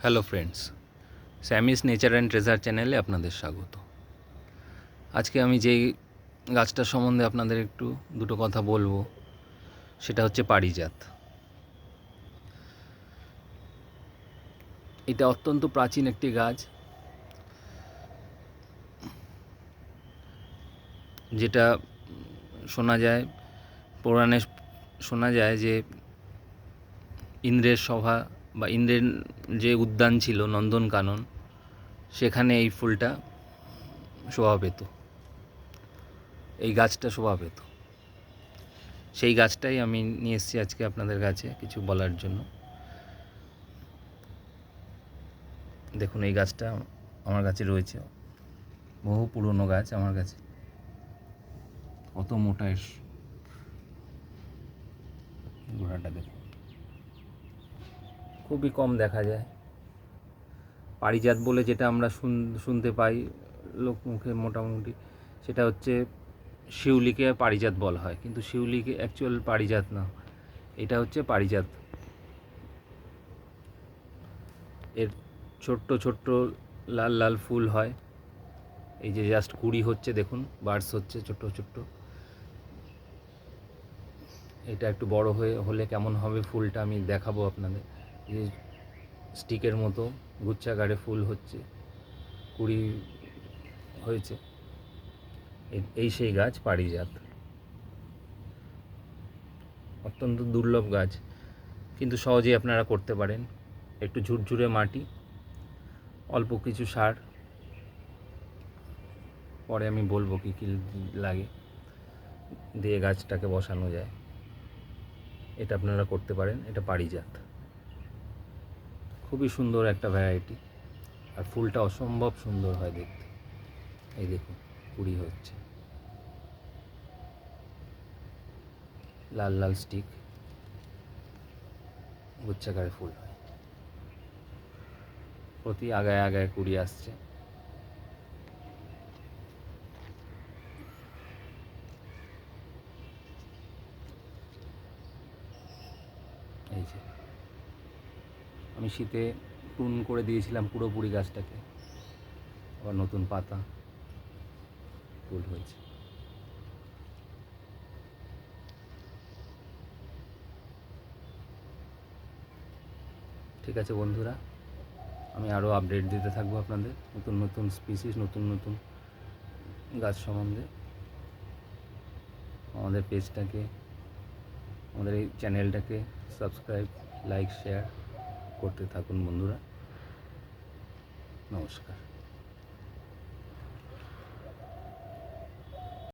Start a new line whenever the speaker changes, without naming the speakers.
Hello friends, Sammy's Nature and Treasure চ্যানেলে আপনাদের স্বাগত। আজকে আমি যেই গাছটার সম্বন্ধে আপনাদের একটু দুটো কথা বলবো, সেটা হচ্ছে পারিজাত। এটা অত্যন্ত প্রাচীন একটি গাছ, যেটা শোনা যায়, পুরাণে শোনা যায় যে ইন্দ্রের সভা বা ইন্দ্রের যে উদ্যান ছিল নন্দনকানন, সেখানে এই ফুলটা শোভা পেত, এই গাছটা শোভা পেত। সেই গাছটাই আমি নিয়ে এসেছি আজকে আপনাদের কাছে কিছু বলার জন্য। দেখুন, এই গাছটা আমার কাছে রয়েছে, বহু পুরনো গাছ আমার কাছে। কত মোটা এর গোড়াটা দেখুন, খুবই কম দেখা যায়। পারিজাত বলে যেটা আমরা শুনতে পাই লোকমুখে মোটামুটি, সেটা হচ্ছে শিউলিকে পারিজাত বলা হয়, কিন্তু শিউলিকে অ্যাকচুয়াল পারিজাত না, এটা হচ্ছে পারিজাত। এর ছোট্ট ছোট্ট লাল লাল ফুল হয়, এই যে জাস্ট কুড়ি হচ্ছে, দেখুন বার্ডস হচ্ছে ছোট্ট ছোট্ট। এটা একটু বড় হলে কেমন হবে ফুলটা আমি দেখাবো আপনাদের। যে স্টিকের মতো গুচ্ছাকারে ফুল হচ্ছে, কুড়ি হয়েছে, এই সেই গাছ পারিজাত। অত্যন্ত দুর্লভ গাছ, কিন্তু সহজেই আপনারা করতে পারেন। একটু ঝুরঝুরে মাটি, অল্প কিছু সার, পরে আমি বলবো কী কী লাগে, দিয়ে গাছটাকে বসানো যায়। এটা আপনারা করতে পারেন। এটা পারিজাত, খুবই সুন্দর একটা ভ্যারাইটি, আর ফুলটা অসম্ভব সুন্দর হয় দেখতে। এই দেখুন, কুড়ি হচ্ছে, লাল লাল স্টিক, গুচ্ছাকারে ফুল হয়, প্রতি আগায় আগায় কুড়ি আসছে। এই যে আমি শীতে প্রুন করে দিয়েছিলাম পুরোপুরি গাছটাকে, আবার নতুন পাতা ফুল হয়েছে। ঠিক আছে বন্ধুরা, আমি আরও আপডেট দিতে থাকবো আপনাদের, নতুন নতুন স্পিসিস, নতুন নতুন গাছ সম্বন্ধে। আমাদের পেজটাকে, আমাদের এই চ্যানেলটাকে সাবস্ক্রাইব, লাইক, শেয়ার করতে থাকুন বন্ধুরা। নমস্কার।